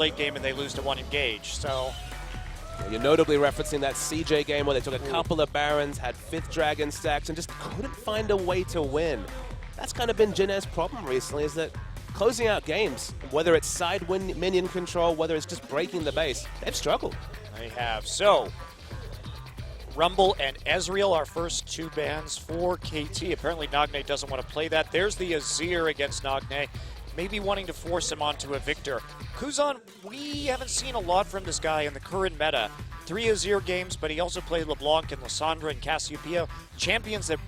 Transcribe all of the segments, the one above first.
late game and they lose to one engage. So you're notably referencing that CJ game where they took a couple of Barons, had 5th Dragon stacks, and just couldn't find a way to win. That's kind of been Jin Air's problem recently, is that closing out games, whether it's side minion control, whether it's just breaking the base, they've struggled. They have. So Rumble and Ezreal, our first 2 bans for KT. Apparently Nagne doesn't want to play that. There's the Azir against Nagne, maybe wanting to force him onto a Victor. Kuzan, we haven't seen a lot from this guy in the current meta. 3 Azir games, but he also played LeBlanc and Lissandra and Cassiopeia, champions that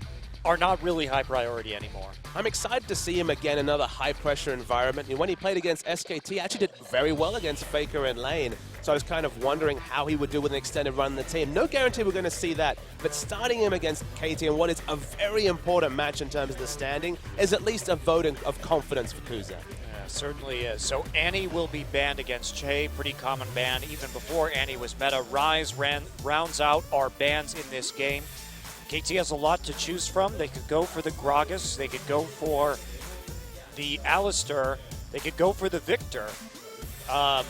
are not really high priority anymore. I'm excited to see him again in another high-pressure environment. When he played against SKT, he actually did very well against Faker and Lane. So I was kind of wondering how he would do with an extended run in the team. No guarantee we're going to see that, but starting him against KT in what is a very important match in terms of the standing is at least a vote of confidence for Kuzan. Yeah, certainly is. So Annie will be banned against Che, pretty common ban even before Annie was meta. Ryze rounds out our bans in this game. KT has a lot to choose from. They could go for the Gragas. They could go for the Alistar. They could go for the Victor. No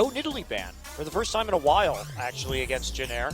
Nidalee ban for the first time in a while, actually, against Jin Air.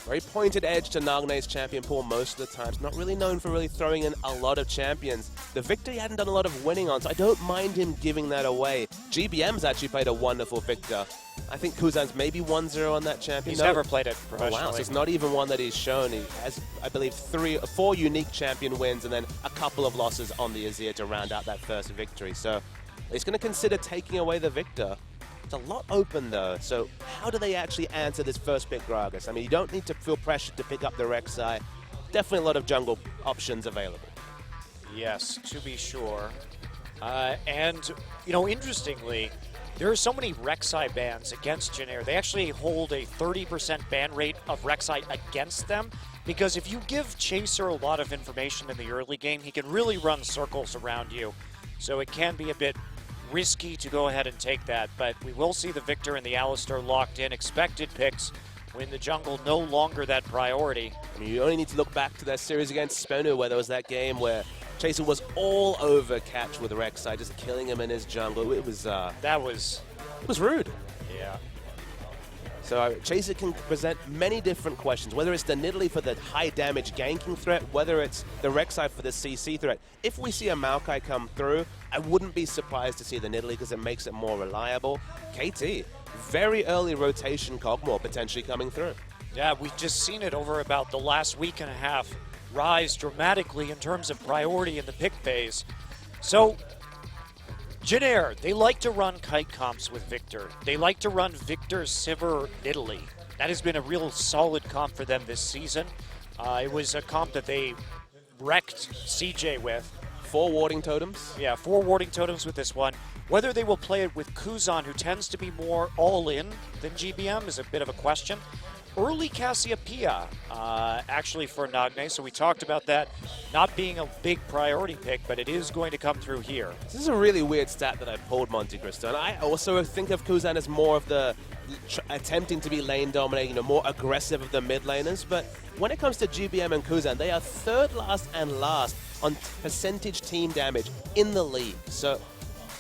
Very pointed edge to Nagne's champion pool most of the times. Not really known for really throwing in a lot of champions. The Victor he hadn't done a lot of winning on, so I don't mind him giving that away. GBM's actually played a wonderful Victor. I think Kuzan's maybe 1-0 on that champion. He's never played it professionally. Oh, wow, so it's not even one that he's shown. He has, I believe, 4 unique champion wins and then a couple of losses on the Azir to round out that first victory. So he's going to consider taking away the Victor. It's a lot open, though, so how do they actually answer this first pick Gragas? I mean, you don't need to feel pressured to pick up the Rek'Sai. Definitely a lot of jungle options available. Yes, to be sure. And, you know, interestingly, there are so many Rek'Sai bans against Jin Air. They actually hold a 30% ban rate of Rek'Sai against them, because if you give Chaser a lot of information in the early game, he can really run circles around you. So it can be a bit risky to go ahead and take that, but we will see the Victor and the Alistar locked in. Expected picks when the jungle no longer that priority. I mean, you only need to look back to that series against Sponu where there was that game where Chaser was all over catch with Rek'Sai, just killing him in his jungle. It was that was rude. Yeah. So Chaser can present many different questions, whether it's the Nidalee for the high damage ganking threat, whether it's the Rek'Sai for the CC threat. If we see a Maokai come through, I wouldn't be surprised to see the Nidalee because it makes it more reliable. KT, very early rotation Cogmore potentially coming through. Yeah, we've just seen it over about the last week and a half rise dramatically in terms of priority in the pick phase. So Jin Air, they like to run kite comps with Victor. They like to run Victor, Sivir, Nidalee. That has been a real solid comp for them this season. It was a comp that they wrecked CJ with. 4 warding totems? Yeah, 4 warding totems with this one. Whether they will play it with Kuzan, who tends to be more all-in than GBM, is a bit of a question. Early Cassiopeia, actually, for Nagne, so we talked about that not being a big priority pick, but it is going to come through here. This is a really weird stat that I pulled, Monte Cristo, and I also think of Kuzan as more of the attempting to be lane dominating, more aggressive of the mid laners, but when it comes to GBM and Kuzan, they are third last and last on percentage team damage in the league. So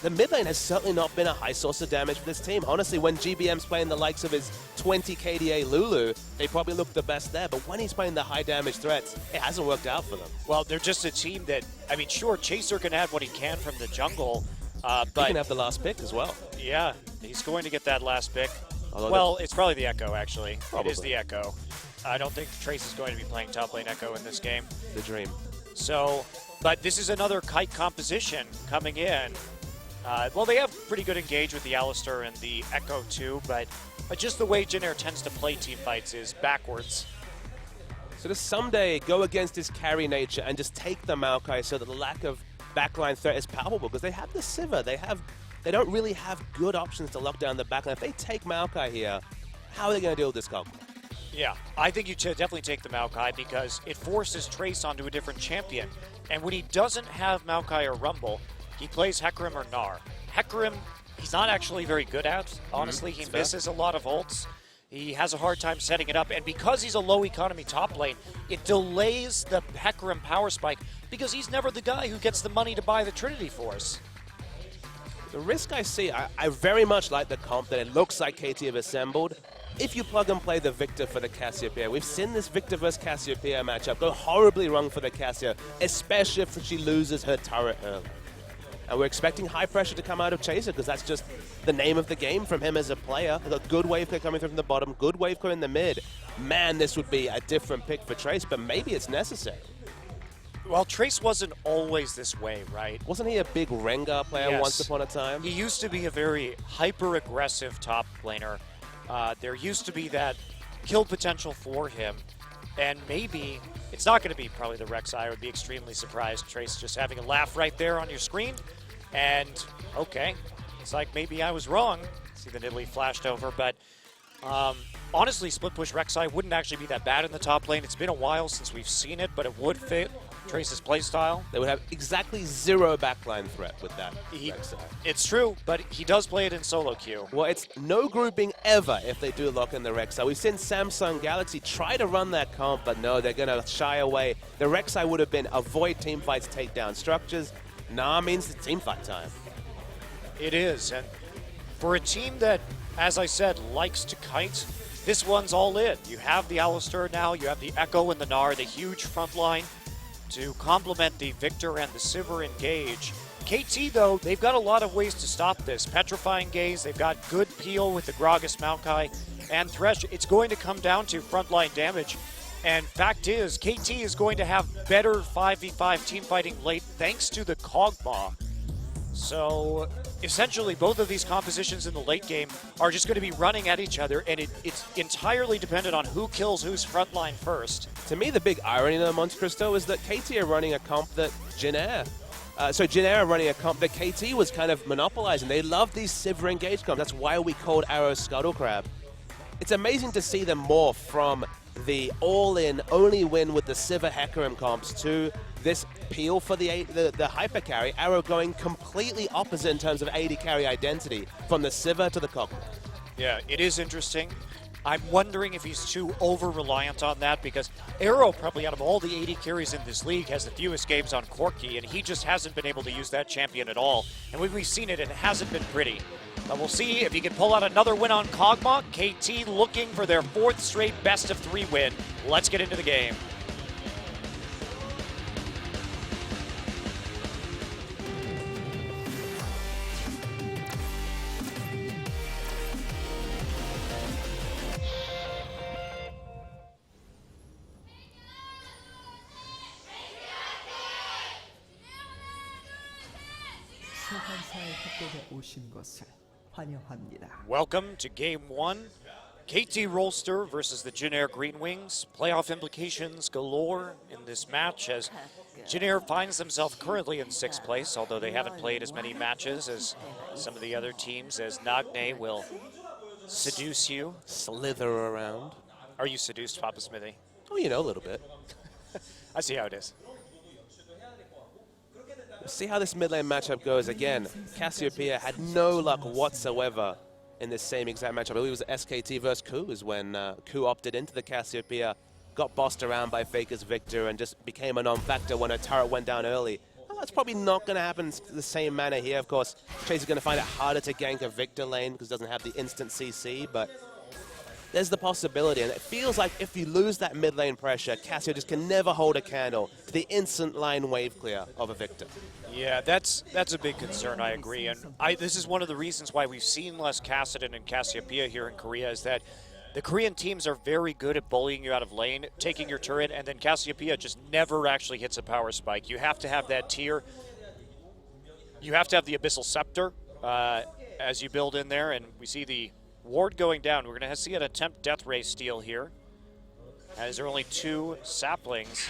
the mid lane has certainly not been a high source of damage for this team. Honestly, when GBM's playing the likes of his 20 KDA Lulu, they probably look the best there. But when he's playing the high damage threats, it hasn't worked out for them. Well, they're just a team that, I mean, sure, Chaser can add what he can from the jungle, but he can have the last pick as well. Yeah, he's going to get that last pick. Although well, it's probably the Echo, actually. Probably. It is the Echo. I don't think Trace is going to be playing top lane Echo in this game. The dream. So, but this is another kite composition coming in. Well, they have pretty good engage with the Alistar and the Echo too, but just the way Jin Air tends to play team fights is backwards. So to someday go against his carry nature and just take the Maokai so that the lack of backline threat is palpable, because they have the Sivir, they don't really have good options to lock down the backline. If they take Maokai here, how are they going to deal with this Cogmore? Yeah, I think you should definitely take the Maokai because it forces Trace onto a different champion. And when he doesn't have Maokai or Rumble, he plays Hecarim or Gnar. Hecarim, he's not actually very good at. Honestly, he misses a lot of ults. He has a hard time setting it up. And because he's a low economy top lane, it delays the Hecarim power spike because he's never the guy who gets the money to buy the Trinity Force. The risk I see, I very much like the comp that it looks like KT have assembled. If you plug and play the Victor for the Cassiopeia, we've seen this Victor versus Cassiopeia matchup go horribly wrong for the Cassia, especially if she loses her turret early. And we're expecting high pressure to come out of Chaser because that's just the name of the game from him as a player. We've got good wave clear coming from the bottom, good wave clear in the mid. Man, this would be a different pick for Trace, but maybe it's necessary. Well, Trace wasn't always this way, right? Wasn't he a big Rengar player Yes. once upon a time? He used to be a very hyper-aggressive top laner. There used to be that kill potential for him. And maybe, it's not going to be probably the Rek'Sai. I would be extremely surprised. Trace just having a laugh right there on your screen. And, okay, it's like maybe I was wrong. See the Nidalee flashed over, but honestly, split push Rek'Sai wouldn't actually be that bad in the top lane. It's been a while since we've seen it, but it would fit Trace's playstyle. They would have exactly zero backline threat with that. It's true, but he does play it in solo queue. Well, it's no grouping ever if they do lock in the Rek'Sai. We've seen Samsung Galaxy try to run that comp, but no, they're going to shy away. The Rek'Sai would have been avoid team fights, take down structures. Nah means it's team fight time. It is, and for a team that, as I said, likes to kite, this one's all in. You have the Alistar now, you have the Echo and the Gnar, the huge front line to complement the Victor and the Sivir engage. KT, though, they've got a lot of ways to stop this. Petrifying Gaze, they've got good peel with the Gragas Maokai and Thresh. It's going to come down to frontline damage. And fact is, KT is going to have better 5v5 team fighting late thanks to the Kog'Maw. So essentially, both of these compositions in the late game are just going to be running at each other, and it's entirely dependent on who kills whose frontline first. To me, the big irony of Monte Cristo is that KT are running a comp that Jin are running a comp that KT was kind of monopolizing. They love these Sivir engage comps. That's why we called Arrow Scuttle Crab. It's amazing to see them morph from the all-in, only win with the Sivir Hecarim comps to this peel for the hyper carry. Arrow going completely opposite in terms of AD carry identity from the Sivir to the Kog'Maw. Yeah, it is interesting. I'm wondering if he's too over-reliant on that because Arrow, probably out of all the AD carries in this league, has the fewest games on Corki, and he just hasn't been able to use that champion at all. And when we've seen it, it hasn't been pretty. But we'll see if he can pull out another win on Kog'Maw. KT looking for their 4th straight best-of-3 win. Let's get into the game. 소환사의 협곡에 오신 것을 환영합니다. Welcome to Game 1. KT Rolster versus the Jin Green Wings. Playoff implications galore in this match as Jin finds themselves currently in 6th place, although they haven't played as many matches as some of the other teams, as Nagne will seduce you. Slither around. Are you seduced, Papa Smithy? Oh, you know, a little bit. I see how it is. We'll see how this mid lane matchup goes. Again, Cassiopeia had no luck whatsoever in this same exact matchup. I believe it was SKT versus Ku is when Ku opted into the Cassiopeia, got bossed around by Faker's Victor, and just became a non-factor when her turret went down early. Well, that's probably not going to happen in the same manner here. Of course, Chase is going to find it harder to gank a Victor lane because it doesn't have the instant CC, but there's the possibility, and it feels like if you lose that mid lane pressure, Cassio just can never hold a candle to the instant line wave clear of a Victor. Yeah, that's a big concern, I agree. And this is one of the reasons why we've seen less Kassadin and Cassiopeia here in Korea, is that the Korean teams are very good at bullying you out of lane, taking your turret, and then Cassiopeia just never actually hits a power spike. You have to have that tier. You have to have the Abyssal Scepter as you build in there, and we see the ward going down. We're going to see an attempt Death Ray steal here, as there are only 2 saplings.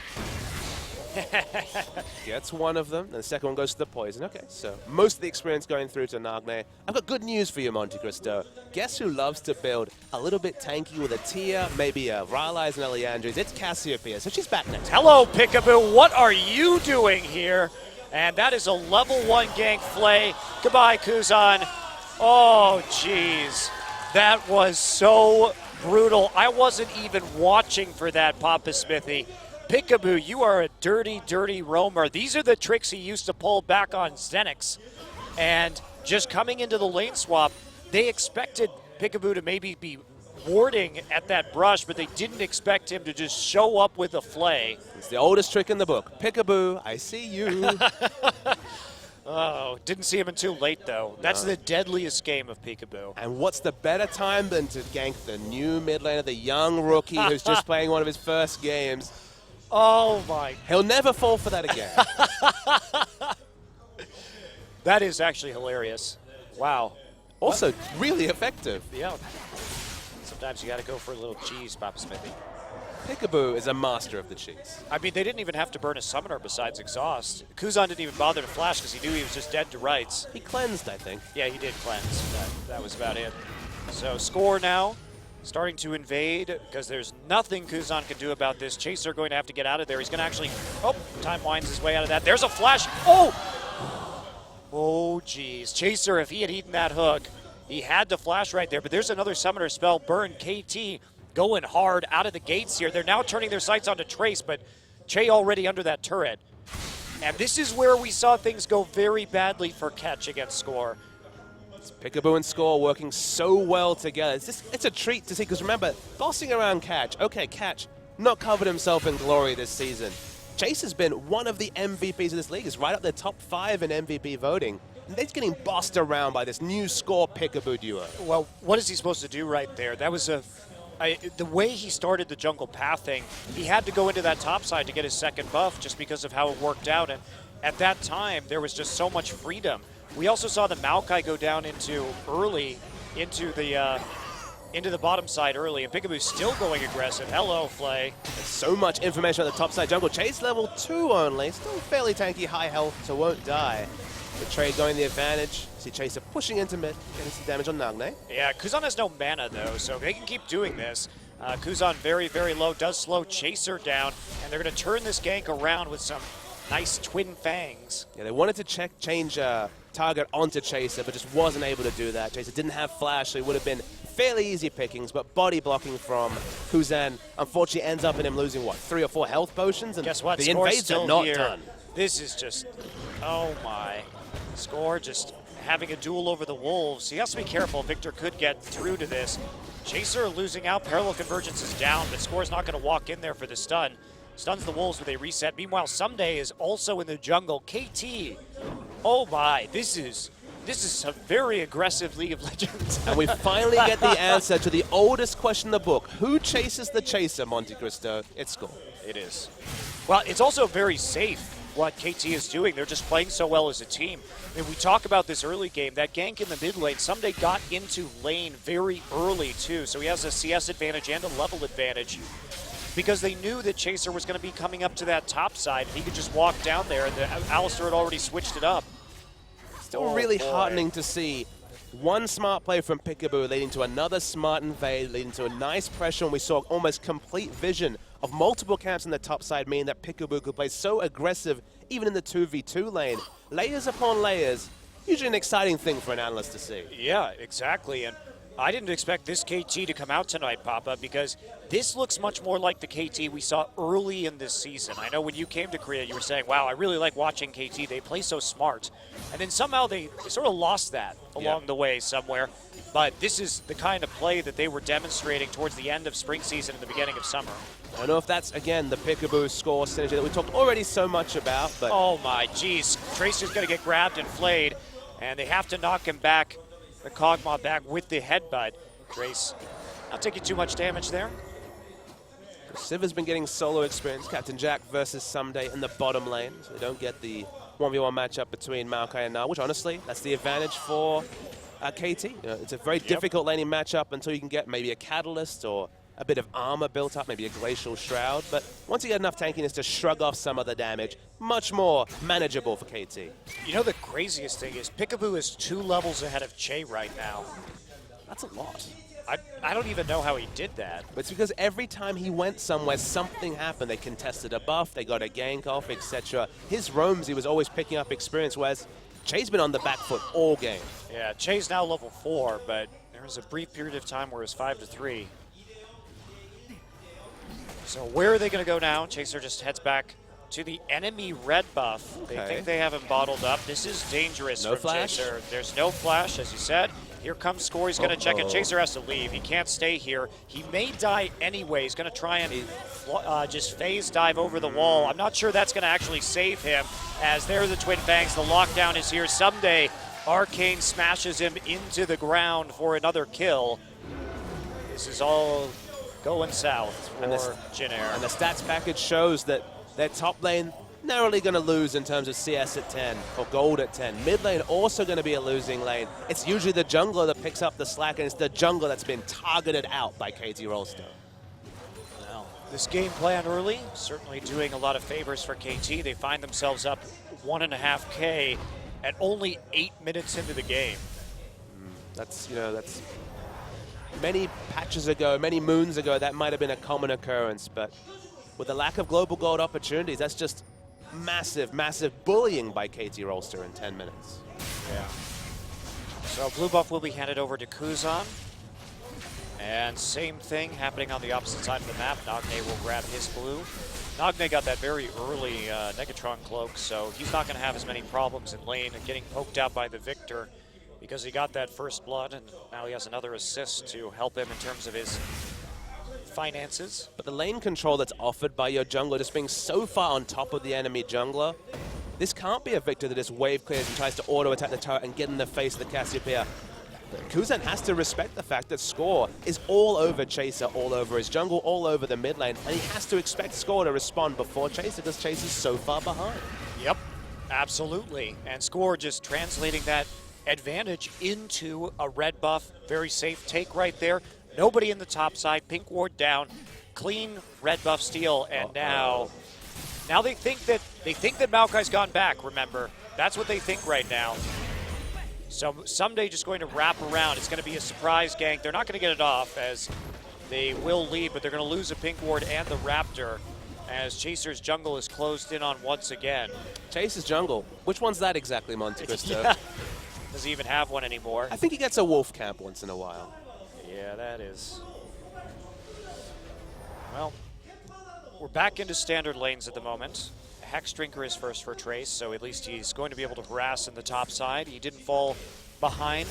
Gets one of them, and the second one goes to the poison. Okay, so most of the experience going through to Nagne. I've got good news for you, Monte Cristo. Guess who loves to build a little bit tanky with a Tia, maybe a Rylai's and Eliandry's? It's Cassiopeia, so she's back next. Hello, Pickaboo. What are you doing here? And that is a level 1 gank Flay. Goodbye, Kuzan. Oh, jeez. That was so brutal. I wasn't even watching for that, Papa Smithy. Pickaboo, you are a dirty, dirty roamer. These are the tricks he used to pull back on Xenix. And just coming into the lane swap, they expected Peekaboo to maybe be warding at that brush, but they didn't expect him to just show up with a flay. It's the oldest trick in the book. Peekaboo, I see you. Oh, didn't see him until late, though. That's the deadliest game of Peekaboo. And what's the better time than to gank the new mid laner, the young rookie who's just playing one of his first games? Oh, my. He'll never fall for that again. That is actually hilarious. Wow. Also, really effective. Yeah. Sometimes you got to go for a little cheese, Papa Smithy. Peekaboo is a master of the cheese. I mean, they didn't even have to burn a summoner besides exhaust. Kuzan didn't even bother to flash because he knew he was just dead to rights. He cleansed, I think. Yeah, he did cleanse. That was about it. So score now, starting to invade because there's nothing Kuzan can do about this. Chaser going to have to get out of there. He's going to actually, time winds his way out of that. There's a flash. Oh, geez. Chaser, if he had eaten that hook, he had to flash right there. But there's another summoner spell. Burn, KT going hard out of the gates here. They're now turning their sights onto Trace, but Che already under that turret. And this is where we saw things go very badly for Catch against Score. Peekaboo and Score working so well together. It's a treat to see, because remember, bossing around Catch. Okay, Catch not covered himself in glory this season. Chase has been one of the MVPs of this league. He's right up there top 5 in MVP voting. And he's getting bossed around by this new Score Peekaboo duo. Well, what is he supposed to do right there? That was the way he started the jungle pathing, he had to go into that top side to get his second buff just because of how it worked out. And at that time, there was just so much freedom. We also saw the Maokai go down into the bottom side early, and Peekaboo's still going aggressive. Hello, Flay. There's so much information on the top side jungle. Chase level 2 only, still fairly tanky, high health, so won't die. The trade going the advantage. See Chaser pushing into mid, getting some damage on Nagne. Yeah, Kuzan has no mana though, so they can keep doing this. Kuzan very, very low, does slow Chaser down, and they're going to turn this gank around with some nice twin fangs. Yeah, they wanted to change target onto Chaser, but just wasn't able to do that. Chaser didn't have flash, so it would have been fairly easy pickings, but body blocking from Kuzan unfortunately ends up in him losing, what, 3 or 4 health potions? And guess what? The Score's invades still are not here. done. This is just, oh my. Score just having a duel over the Wolves. He has to be careful. Victor could get through to this. Chaser losing out. Parallel Convergence is down, but Score's not going to walk in there for the stun. Stuns the Wolves with a reset. Meanwhile, Someday is also in the jungle. KT. Oh my, this is a very aggressive League of Legends. And we finally get the answer to the oldest question in the book. Who chases the Chaser, Monte Cristo? It's Score. It is. Well, it's also very safe what KT is doing. They're just playing so well as a team. I mean, we talk about this early game. That gank in the mid lane, Someday got into lane very early too, so he has a CS advantage and a level advantage because they knew that Chaser was going to be coming up to that top side. He could just walk down there, and Alistair had already switched it up. Still really heartening to see one smart play from Peekaboo leading to another smart invade, leading to a nice pressure, and we saw almost complete vision of multiple camps in the top side, meaning that Peekaboo could play so aggressive even in the 2v2 lane. Layers upon layers, usually an exciting thing for an analyst to see. Yeah, exactly. And I didn't expect this KT to come out tonight, Papa, because this looks much more like the KT we saw early in this season. I know when you came to Korea, you were saying, wow, I really like watching KT. They play so smart. And then somehow they sort of lost that along the way somewhere. But this is the kind of play that they were demonstrating towards the end of spring season and the beginning of summer. I don't know if that's, again, the Peekaboo Score synergy that we talked already so much about, but... Oh my, geez. Tracer's going to get grabbed and flayed, and they have to knock him back, the Kog'Maw back with the headbutt. Trace not taking too much damage there. Civ has been getting solo experience. Captain Jack versus Someday in the bottom lane, so they don't get the 1v1 matchup between Maokai and Na, which honestly, that's the advantage for KT. You know, it's a very difficult laning matchup until you can get maybe a Catalyst or a bit of armor built up, maybe a Glacial Shroud. But once you get enough tankiness to shrug off some of the damage, much more manageable for KT. You know the craziest thing is Peekaboo is 2 levels ahead of Che right now. That's a lot. I don't even know how he did that. But it's because every time he went somewhere, something happened. They contested a buff, they got a gank off, etc. His roams, he was always picking up experience, whereas Che's been on the back foot all game. Yeah, Che's now level 4, but there was a brief period of time where it was 5-3. So where are they going to go now? Chaser just heads back to the enemy red buff. They Okay. think they have him bottled up. This is dangerous No from flash? Chaser. There's no flash, as you said. Here comes Score. He's going to check it. Chaser has to leave. He can't stay here. He may die anyway. He's going to try and just phase dive over the wall. I'm not sure that's going to actually save him, as there are the Twin Fangs. The lockdown is here. Someday, Arcane smashes him into the ground for another kill. This is all going south for Jinair. And the stats package shows that their top lane narrowly going to lose in terms of CS at 10 or gold at 10. Mid lane also going to be a losing lane. It's usually the jungler that picks up the slack, and it's the jungler that's been targeted out by KT Rolster. Well, this game plan early, certainly doing a lot of favors for KT. They find themselves up 1.5K at only 8 minutes into the game. That's many patches ago, many moons ago, that might have been a common occurrence, but with the lack of global gold opportunities, that's just massive, massive bullying by KT Rolster in 10 minutes. Yeah. So blue buff will be handed over to Kuzan. And same thing happening on the opposite side of the map. Nagne will grab his blue. Nagne got that very early Negatron cloak, so he's not going to have as many problems in lane and getting poked out by the Victor, because he got that first blood, and now he has another assist to help him in terms of his finances. But the lane control that's offered by your jungler just being so far on top of the enemy jungler, this can't be a Victor that just wave clears and tries to auto-attack the turret and get in the face of the Cassiopeia. Kuzan has to respect the fact that Score is all over Chaser, all over his jungle, all over the mid lane, and he has to expect Score to respond before Chaser, because Chaser's so far behind. Yep, absolutely. And Score just translating that advantage into a red buff. Very safe take right there. Nobody in the top side. Pink ward down. Clean red buff steal, and now they think that Maokai's gone back. Remember, that's what they think right now. So someday just going to wrap around. It's going to be a surprise gank. They're not going to get it off, as they will lead, but they're going to lose a pink ward and the Raptor, as Chaser's jungle is closed in on once again. Chaser's jungle. Which one's that exactly, Monte Cristo? Yeah. Doesn't even have one anymore. I think he gets a wolf camp once in a while. Yeah, that is. Well, we're back into standard lanes at the moment. Hex Drinker is first for Trace, so at least he's going to be able to harass in the top side. He didn't fall behind,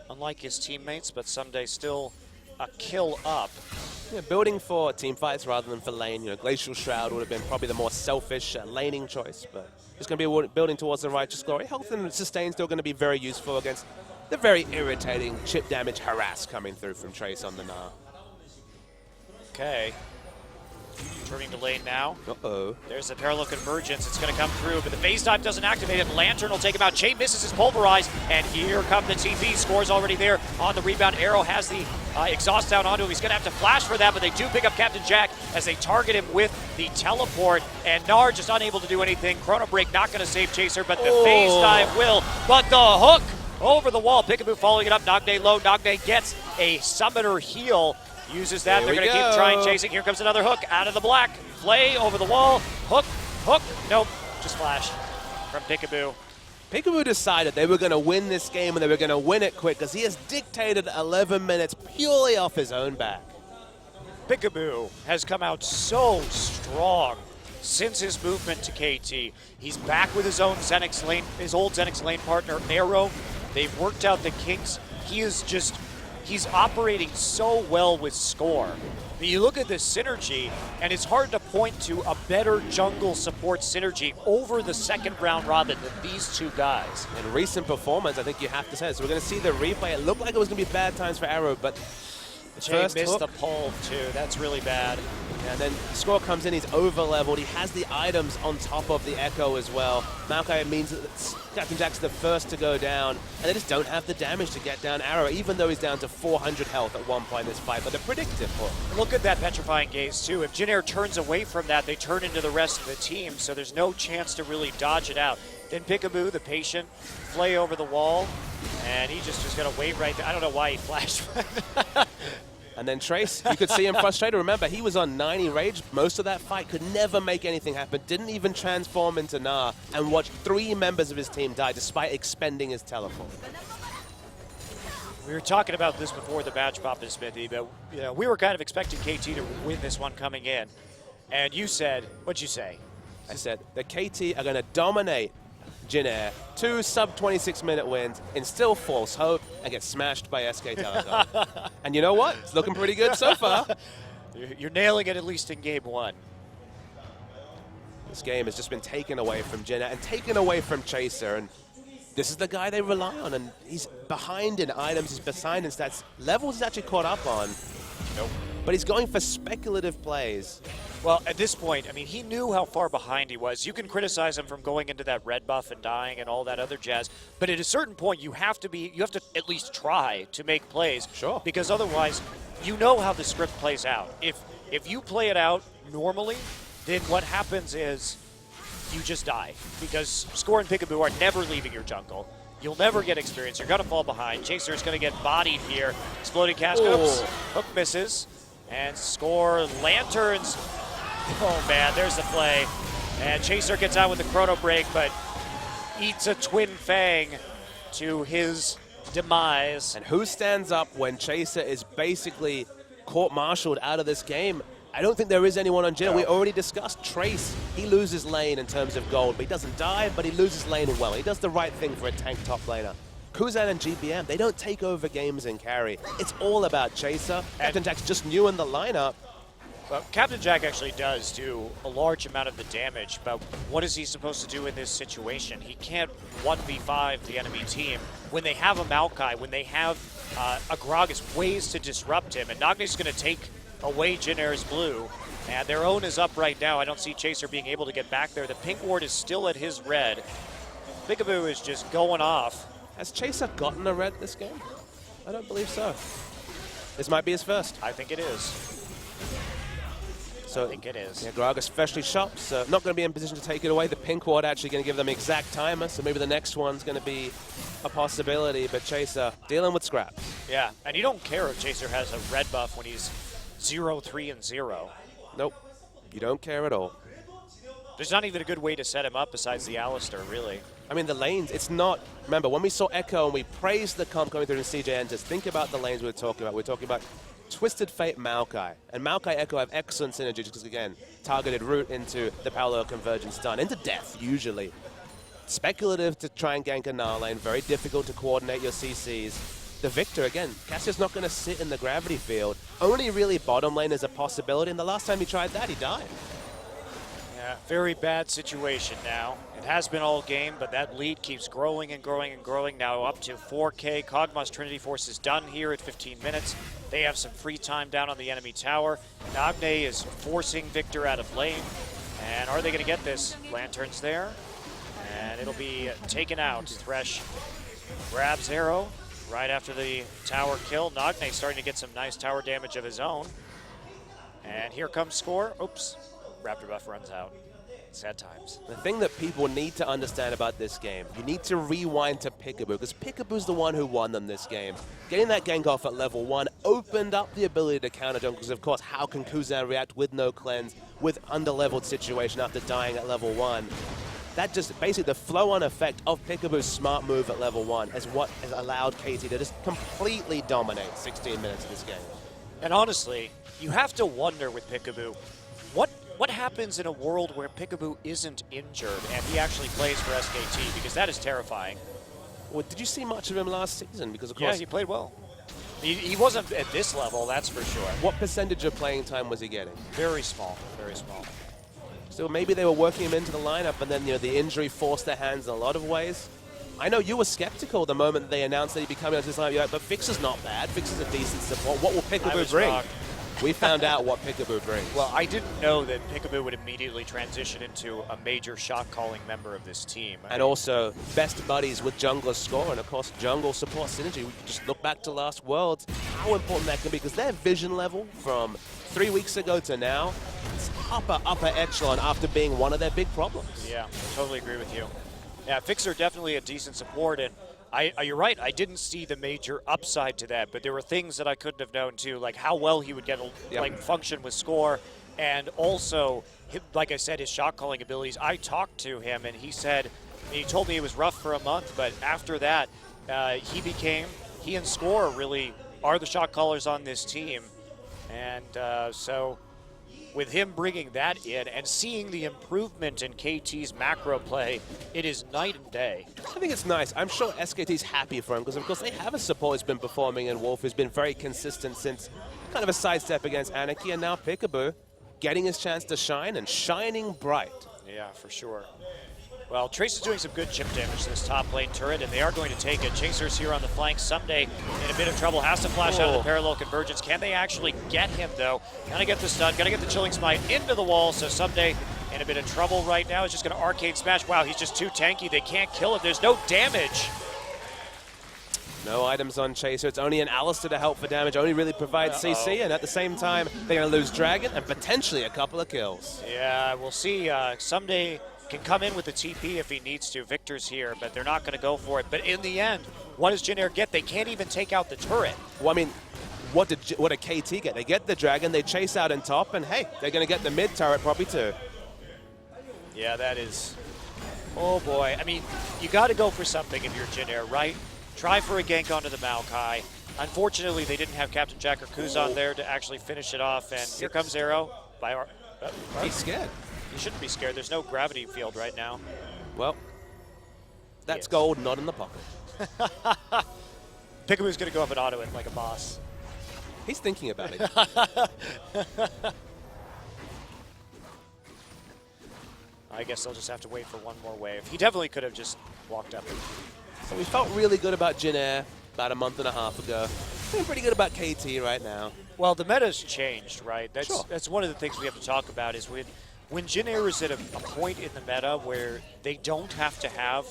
unlike his teammates, but someday still a kill up. Yeah, building for team fights rather than for lane. Glacial Shroud would have been probably the more selfish laning choice, but it's going to be building towards the righteous glory. Health and sustain still going to be very useful against the very irritating chip damage harass coming through from Trace on the Gnar. Okay. Turning to lane now. Uh-oh. There's a parallel convergence. It's going to come through, but the phase dive doesn't activate it. Lantern will take him out. Chain misses his pulverize, and here come the TP. Score's already there on the rebound. Arrow has the exhaust down onto him. He's going to have to flash for that, but they do pick up Captain Jack as they target him with the teleport, and Gnar just unable to do anything. Chrono Break not going to save Chaser, but the phase dive will. But the hook over the wall. Peekaboo following it up. Nagne low. Nagne gets a summoner heal. Uses that. Here They're going to keep trying chasing. Here comes another hook out of the black. Play over the wall. Hook. Nope. Just flash from Peekaboo. Peekaboo decided they were going to win this game, and they were going to win it quick, because he has dictated 11 minutes purely off his own back. Peekaboo has come out so strong since his movement to KT. He's back with his own Zenix lane, his old Zenix lane partner, Arrow. They've worked out the kinks. He's operating so well with Score. But you look at this synergy, and it's hard to point to a better jungle support synergy over the second round robin than these two guys. In recent performance, I think you have to say it. So we're going to see the replay. It looked like it was going to be bad times for Arrow, but Jay first missed hook. the pull too. That's really bad. And then Score comes in, he's over-leveled. He has the items on top of the Echo as well. Maokai means that Captain Jack's the first to go down, and they just don't have the damage to get down Arrow, even though he's down to 400 health at one point in this fight. But the predictive hook. Look at that petrifying gaze too. If Jinair turns away from that, they turn into the rest of the team, so there's no chance to really dodge it out. Then Peekaboo, the patient, play over the wall, and he just going to wait right there. I don't know why he flashed. And then Trace, you could see him frustrated. Remember, he was on 90 rage most of that fight, could never make anything happen, didn't even transform into Gnar, and watched 3 members of his team die despite expending his teleport. We were talking about this before the match, Papa Smithy, but we were kind of expecting KT to win this one coming in. And you said, what'd you say? I said the KT are going to dominate Jin Air, 2 sub-26-minute wins, instill false hope, and get smashed by SK Telecom. And you know what? It's looking pretty good so far. You're nailing it, at least in game one. This game has just been taken away from Jin Air and taken away from Chaser, and this is the guy they rely on, and he's behind in items, he's behind in stats. Levels he's actually caught up on. Nope. But he's going for speculative plays. Well, at this point, I mean, he knew how far behind he was. You can criticize him from going into that red buff and dying and all that other jazz, but at a certain point, you have to at least try to make plays. Sure. Because otherwise, you know how the script plays out. If you play it out normally, then what happens is you just die. Because Score and Peekaboo are never leaving your jungle. You'll never get experience. You're going to fall behind. Chaser is going to get bodied here. Exploding cast. Oops. Hook misses. And Score lanterns. Oh, man, there's the play. And Chaser gets out with the chrono break, but eats a twin fang to his demise. And who stands up when Chaser is basically court-martialed out of this game? I don't think there is anyone on Jin. We already discussed Trace. He loses lane in terms of gold, but he doesn't die, but he loses lane well. He does the right thing for a tank top laner. Kuzan and GBM, they don't take over games and carry. It's all about Chaser. Captain Jack's just new in the lineup. Well, Captain Jack actually does do a large amount of the damage, but what is he supposed to do in this situation? He can't 1v5 the enemy team. When they have a Maokai, when they have a Gragas, ways to disrupt him, and Nagne's going to take away Jin Air's blue, and their own is up right now. I don't see Chaser being able to get back there. The pink ward is still at his red. Peekaboo is just going off. Has Chaser gotten a red this game? I don't believe so. This might be his first. I think it is. So, I think it is. Yeah, Gragas freshly shopped, so not going to be in position to take it away. The pink ward actually going to give them exact timer, so maybe the next one's going to be a possibility, but Chaser dealing with scraps. Yeah, and you don't care if Chaser has a red buff when he's 0-3-0. Nope, you don't care at all. There's not even a good way to set him up besides the Alistair, really. I mean, the lanes, it's not... Remember, when we saw Echo and we praised the comp going through in CJ Enters, think about the lanes we were talking about. We're talking about Twisted Fate Maokai. And Maokai Echo have excellent synergy because, again, targeted route into the parallel convergence done, into death, usually. Speculative to try and gank a Gnar lane, very difficult to coordinate your CCs. The Victor, again, Cassius not going to sit in the gravity field. Only really bottom lane is a possibility, and the last time he tried that, he died. Yeah, very bad situation now. It has been all game, but that lead keeps growing and growing and growing, now up to 4K. Kog'Maw's Trinity Force is done here at 15 minutes. They have some free time down on the enemy tower. Nagne is forcing Victor out of lane. And are they going to get this? Lantern's there. And it'll be taken out. Thresh grabs Arrow right after the tower kill. Nagne starting to get some nice tower damage of his own. And here comes Score. Oops. Raptor buff runs out. Sad times. The thing that people need to understand about this game, you need to rewind to Peekaboo, because Peekaboo's the one who won them this game. Getting that gank off at level 1 opened up the ability to counter jump, because of course, how can Kuzan react with no cleanse, with under-leveled situation after dying at level 1? That just, basically the flow-on effect of Peekaboo's smart move at level 1 is what has allowed KT to just completely dominate 16 minutes of this game. And honestly, you have to wonder with Peekaboo, what happens in a world where Peekaboo isn't injured and he actually plays for SKT, because that is terrifying. Well, did you see much of him last season? Because of course, yeah, he played well. He wasn't at this level, that's for sure. What percentage of playing time was he getting? Very small, very small. So maybe they were working him into the lineup, and then the injury forced their hands in a lot of ways. I know you were skeptical the moment they announced that he'd be coming out to this lineup. You're like, but Fix is not bad. Fix is a decent support. What will Peekaboo bring? Wrong. We found out what Peekaboo brings. Well, I didn't know that Peekaboo would immediately transition into a major shot-calling member of this team. And also, best buddies with jungler Score, and of course, jungle support synergy. We can just look back to last Worlds, how important that can be, because their vision level from 3 weeks ago to now, it's upper echelon after being one of their big problems. Yeah, I totally agree with you. Yeah, Fixer definitely a decent support, and you're right, I didn't see the major upside to that, but there were things that I couldn't have known too, like how well he would get function with Score, and also, like I said, his shot calling abilities. I talked to him, and he said, he told me it was rough for a month, but after that, he and Score really are the shot callers on this team, and so with him bringing that in and seeing the improvement in KT's macro play, it is night and day. I think it's nice. I'm sure SKT's happy for him because, of course, they have a support who's been performing in Wolf, who's been very consistent since kind of a sidestep against Anarchy, and now Peekaboo getting his chance to shine and shining bright. Yeah, for sure. Well, Trace is doing some good chip damage to this top lane turret, and they are going to take it. Chasers here on the flank. Someday in a bit of trouble. Has to flash out of the parallel convergence. Can they actually get him, though? Gotta get the stun. Gotta get the chilling smite into the wall. So Someday in a bit of trouble right now. Is just going to arcade smash. Wow, he's just too tanky. They can't kill him. There's no damage. No items on Chaser. It's only an Alistair to help for damage. Only really provides CC, and at the same time, they're going to lose Dragon and potentially a couple of kills. Yeah, we'll see. Someday can come in with the TP if he needs to. Victor's here, but they're not going to go for it. But in the end, what does Jin Air get? They can't even take out the turret. Well, I mean, what did KT get? They get the Dragon, they chase out in top, and hey, they're going to get the mid turret probably too. Yeah, that is... Oh boy. I mean, you got to go for something if you're Jin Air, right? Try for a gank onto the Maokai. Unfortunately, they didn't have Captain Jack or Kuzan there to actually finish it off, and here comes Arrow. He's scared. You shouldn't be scared. There's no gravity field right now. Well, that's gold, not in the pocket. Peekaboo's going to go up and auto it like a boss. He's thinking about it. I guess they'll just have to wait for one more wave. He definitely could have just walked up. So we felt really good about Jin Air about a month and a half ago. Feeling pretty good about KT right now. Well, the meta's changed, right? Sure. That's one of the things we have to talk about is when Jin Air is at a point in the meta where they don't have to have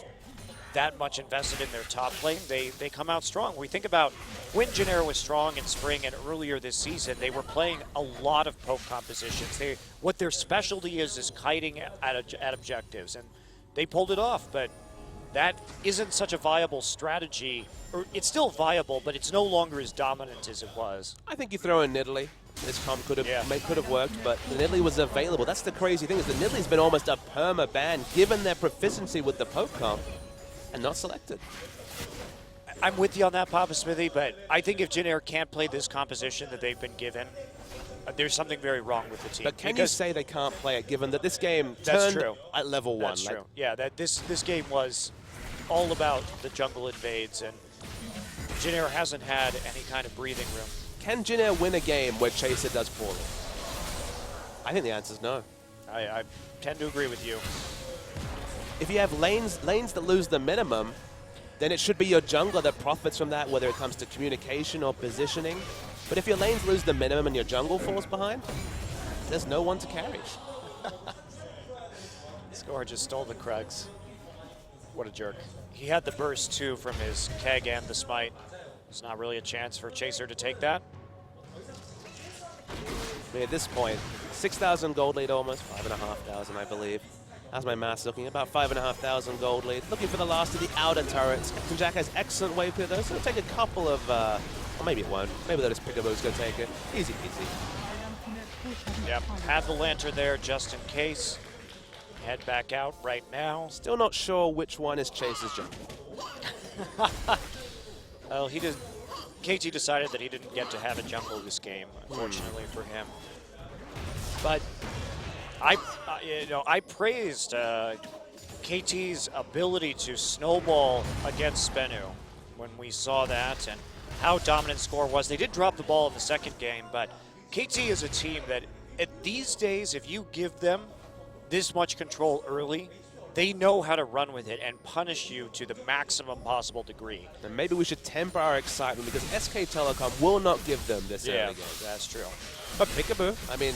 that much invested in their top lane, they come out strong. We think about when Jin Air was strong in spring and earlier this season, they were playing a lot of poke compositions. What their specialty is kiting at objectives, and they pulled it off, but that isn't such a viable strategy. Or it's still viable, but it's no longer as dominant as it was. I think you throw in Nidalee. This comp could have worked, but the Nidalee was available. That's the crazy thing, is the Nidalee's been almost a perma-ban given their proficiency with the poke comp and not selected. I'm with you on that, Papa Smithy, but I think if Jin Air can't play this composition that they've been given, there's something very wrong with the team. But can you say they can't play it, given that this game that's turned true. At level 1? That's true. Yeah, that this game was all about the jungle invades, and Jin Air hasn't had any kind of breathing room. Can Jin Air win a game where Chaser does poorly? I think the answer is no. I tend to agree with you. If you have lanes that lose the minimum, then it should be your jungler that profits from that, whether it comes to communication or positioning. But if your lanes lose the minimum and your jungle falls behind, there's no one to carry. Score just stole the Krugs. What a jerk. He had the burst, too, from his keg and the smite. It's not really a chance for Chaser to take that. I mean, at this point, 6,000 gold lead almost, 5,500, I believe. How's my maths looking? About 5,500 gold lead. Looking for the last of the outer turrets. Captain Jack has excellent wave clear, though, so it'll take a couple of, or maybe it won't. Maybe they'll just Peekaboo's going to take it. Easy peasy. Yep, had the lantern there just in case. Head back out right now. Still not sure which one is Chaser's jungle. Well, KT decided that he didn't get to have a jungle this game, unfortunately for him. But I praised KT's ability to snowball against Spenu when we saw that and how dominant Score was. They did drop the ball in the second game, but KT is a team that these days, if you give them this much control early, they know how to run with it and punish you to the maximum possible degree. And maybe we should temper our excitement because SK Telecom will not give them this early game. That's true. But Peekaboo, I mean,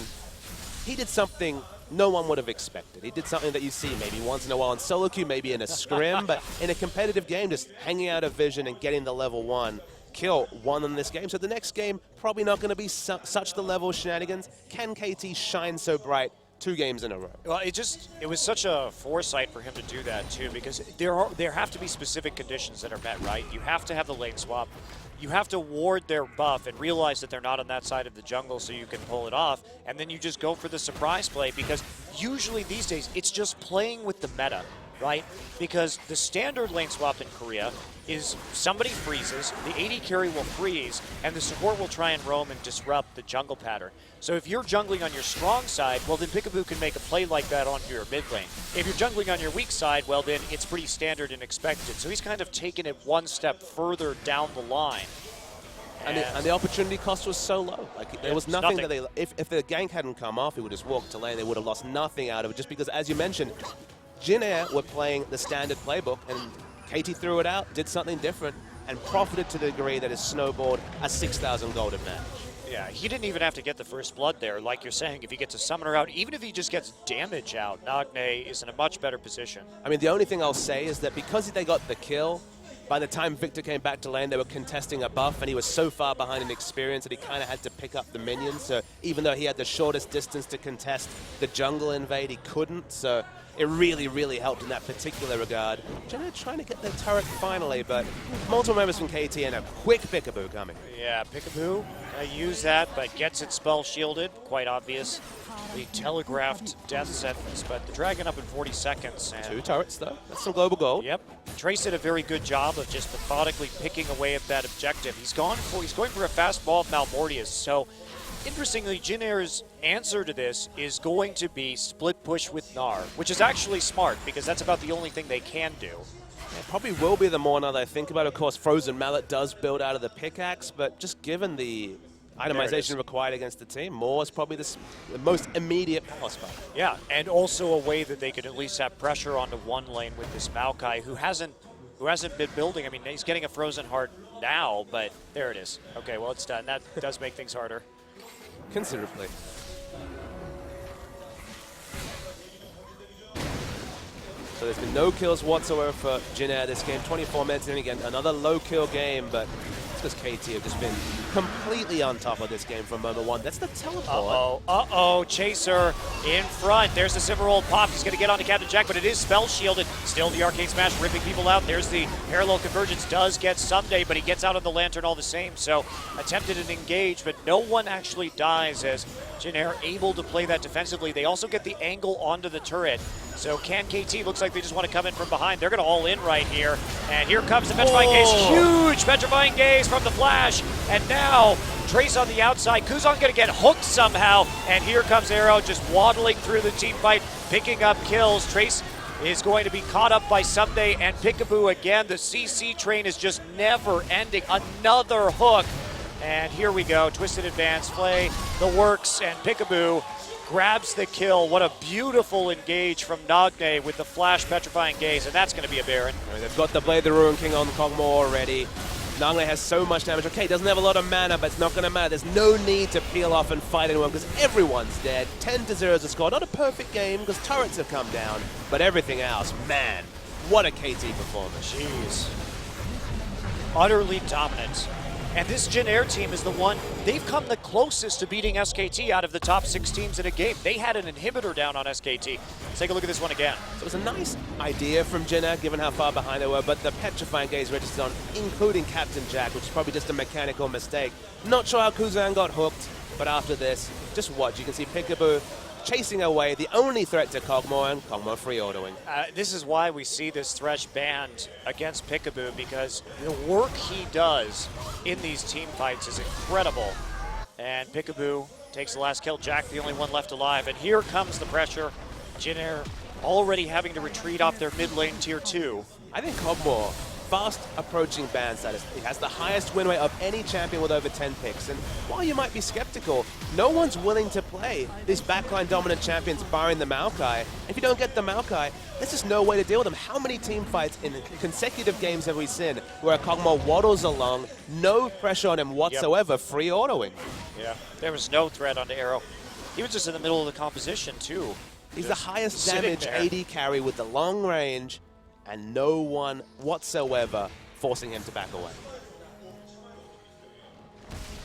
he did something no one would have expected. He did something that you see maybe once in a while in solo queue, maybe in a scrim, but in a competitive game, just hanging out of vision and getting the level 1 kill won in this game. So the next game, probably not going to be such the level of shenanigans. Can KT shine so bright 2 games in a row? Well, it was such a foresight for him to do that too, because there have to be specific conditions that are met, right? You have to have the lane swap. You have to ward their buff and realize that they're not on that side of the jungle so you can pull it off, and then you just go for the surprise play, because usually these days it's just playing with the meta. right? Because the standard lane swap in Korea is somebody freezes, the AD carry will freeze, and the support will try and roam and disrupt the jungle pattern. So if you're jungling on your strong side, well then Peekaboo can make a play like that onto your mid lane. If you're jungling on your weak side, well then it's pretty standard and expected. So he's kind of taken it one step further down the line. And the opportunity cost was so low. Like there was nothing that they. If the gank hadn't come off, he would just walk to lane. They would have lost nothing out of it. Just because, as you mentioned, Jin Air were playing the standard playbook, and KT threw it out, did something different, and profited to the degree that it snowballed a 6,000 gold advantage. Yeah, he didn't even have to get the first blood there. Like you're saying, if he gets a summoner out, even if he just gets damage out, Nagne is in a much better position. I mean, the only thing I'll say is that because they got the kill, by the time Victor came back to lane, they were contesting a buff, and he was so far behind in experience that he kind of had to pick up the minions. So even though he had the shortest distance to contest the jungle invade, he couldn't. So it really, really helped in that particular regard. Jenna trying to get their turret finally, but multiple members from KT and a quick Peekaboo coming. Yeah, Peekaboo use that, but gets it spell shielded. Quite obvious. The telegraphed death sentence, but the dragon up in 40 seconds. And 2 turrets though. That's some global gold. Yep. Trace did a very good job of just methodically picking away at that objective. He's going for a fast ball of Malmortius. So interestingly, Jin Air's answer to this is going to be split push with Gnar, which is actually smart because that's about the only thing they can do. It probably will be the more now that I think about it. Of course, Frozen Mallet does build out of the pickaxe, but just given the itemization required against the team, more is probably the most immediate power spot. Yeah, and also a way that they could at least have pressure onto one lane with this Maokai, who hasn't been building. I mean, he's getting a Frozen Heart now, but there it is. Okay, well, it's done. That does make things harder. Considerably. So there's been no kills whatsoever for Jin Air this game. 24 minutes in again, another low kill game, but it's because KT have just been completely on top of this game from moment one. That's the teleport. Uh-oh, Chaser in front. There's the Silverold pop. He's going to get onto Captain Jack, but it is spell shielded. Still the Arcane Smash ripping people out. There's the Parallel Convergence. Does get Someday, but he gets out of the Lantern all the same. So attempted an engage, but no one actually dies as Jin Air able to play that defensively. They also get the angle onto the turret. So can KT, looks like they just want to come in from behind. They're going to all in right here. And here comes the Petrifying Gaze. Huge Petrifying Gaze from the Flash. And now Trace on the outside. Kuzan going to get hooked somehow. And here comes Arrow just waddling through the team fight, picking up kills. Trace is going to be caught up by Someday and Peekaboo again. The CC train is just never ending. Another hook. And here we go. Twisted Advance play, the works, and Peekaboo grabs the kill. What a beautiful engage from Nagne with the Flash Petrifying Gaze, and that's going to be a Baron. I mean, they've got the Blade the Ruin King on Kog'Maw already. Nagne has so much damage. Okay, doesn't have a lot of mana, but it's not going to matter. There's no need to peel off and fight anyone because everyone's dead. 10-0 is the score. Not a perfect game because turrets have come down, but everything else, man, what a KT performance. Jeez. Utterly dominant. And this Jin Air team is the one, they've come the closest to beating SKT out of the top 6 teams in a game. They had an inhibitor down on SKT. Let's take a look at this one again. So it was a nice idea from Jin Air, given how far behind they were, but the Petrifying Gaze registered on, including Captain Jack, which is probably just a mechanical mistake. Not sure how Kuzan got hooked, but after this, just watch. You can see Peekaboo chasing away the only threat to Kog'Maw, and Kog'Maw free autoing. This is why we see this Thresh banned against Peekaboo, because the work he does in these team fights is incredible. And Peekaboo takes the last kill. Jack, the only one left alive. And here comes the pressure. Jin Air already having to retreat off their mid lane tier 2. I think Kog'Maw, fast approaching ban status. He has the highest win rate of any champion with over 10 picks. And while you might be skeptical, no one's willing to play these backline dominant champions barring the Maokai. If you don't get the Maokai, there's just no way to deal with them. How many team fights in consecutive games have we seen where a Kog'Maw waddles along, no pressure on him whatsoever, free autoing? Yeah, there was no threat onto Arrow. He was just in the middle of the composition too. He's the highest damage AD carry with the long range, and no one whatsoever forcing him to back away.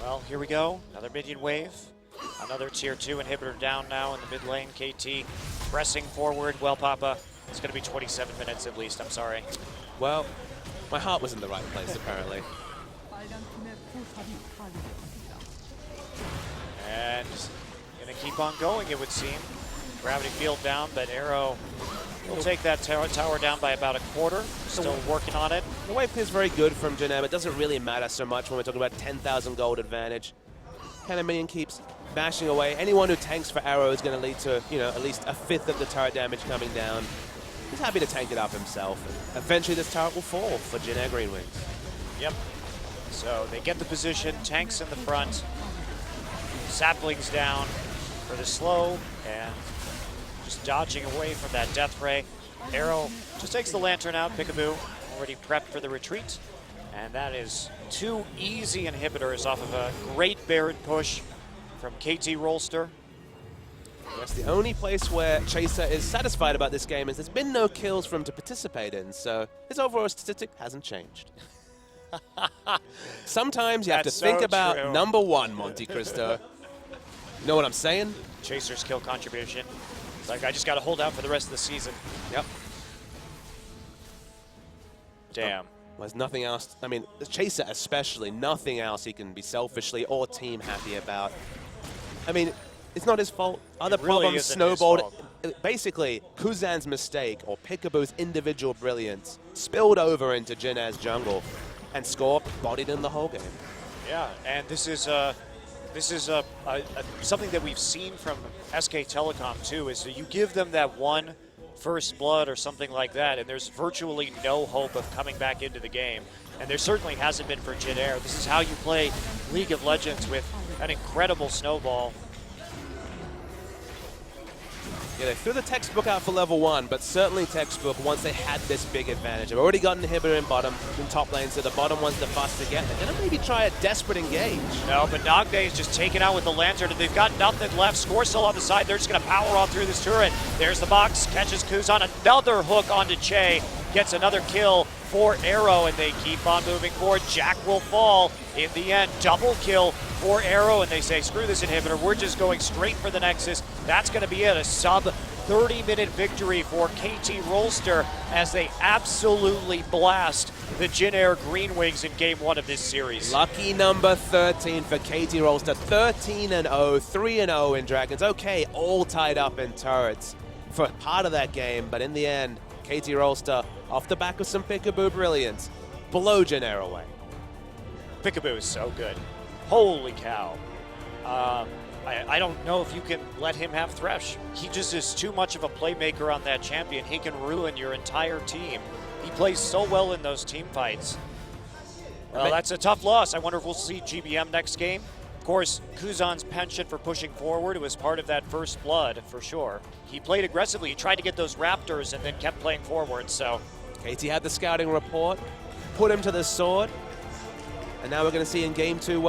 Well, here we go. Another minion wave. Another tier 2 inhibitor down now in the mid lane. KT pressing forward. Well, Papa, it's going to be 27 minutes at least. I'm sorry. Well, my heart was in the right place, apparently. And going to keep on going, it would seem. Gravity field down, but Arrow We'll take that tower down by about a quarter. Still working on it. The wave clear is very good from Janair, but it doesn't really matter so much when we're talking about 10,000 gold advantage. Cannon Minion keeps bashing away. Anyone who tanks for arrow is going to lead to, at least a fifth of the turret damage coming down. He's happy to tank it up himself. And eventually this turret will fall for Janair Green Wings. Yep. So they get the position, tanks in the front, saplings down for the slow, and just dodging away from that death ray. Arrow just takes the lantern out, Peekaboo already prepped for the retreat. And that is 2 easy inhibitors off of a great Baron push from KT Rolster. That's the only place where Chaser is satisfied about this game is there's been no kills for him to participate in, so his overall statistic hasn't changed. Sometimes you have to think about true. number 1, Monte Cristo. You know what I'm saying? Chaser's kill contribution. It's like, I just got to hold out for the rest of the season. Yep. Damn. There's nothing else. I mean, the Chaser especially, nothing else he can be selfishly or team happy about. I mean, it's not his fault. Other problems snowballed. Basically, Kuzan's mistake or Peekaboo's individual brilliance spilled over into Jinair's jungle, and Score bodied him the whole game. Yeah, and this is something that we've seen from SK Telecom too. Is that you give them that one first blood or something like that, and there's virtually no hope of coming back into the game. And there certainly hasn't been for Jinair. This is how you play League of Legends with an incredible snowball. Yeah, they threw the textbook out for level 1, but certainly textbook once they had this big advantage. They've already got an inhibitor in bottom, in top lane, so the bottom one's the bust to get. They're going to maybe try a desperate engage. No, but Nogday is just taken out with the lantern, and they've got nothing left. Score still on the side. They're just going to power on through this turret. There's the box, catches Kuzan, another hook onto Che, gets another kill for Arrow, and they keep on moving forward. Jack will fall in the end. Double kill for Arrow, and they say, screw this inhibitor. We're just going straight for the Nexus. That's going to be it. A sub 30-minute victory for KT Rolster as they absolutely blast the Jinair Green Wings in Game 1 of this series. Lucky number 13 for KT Rolster. 13-0, 3-0 in Dragons. Okay, all tied up in turrets for part of that game, but in the end, KT Rolster, off the back of some Peekaboo brilliance, blow Jinair away. Peekaboo is so good. Holy cow. I don't know if you can let him have Thresh. He just is too much of a playmaker on that champion. He can ruin your entire team. He plays so well in those team fights. Well, that's a tough loss. I wonder if we'll see GBM next game. Of course, Kuzan's penchant for pushing forward was part of that first blood, for sure. He played aggressively. He tried to get those Raptors and then kept playing forward, so. KT had the scouting report, put him to the sword, and now we're going to see in Game 2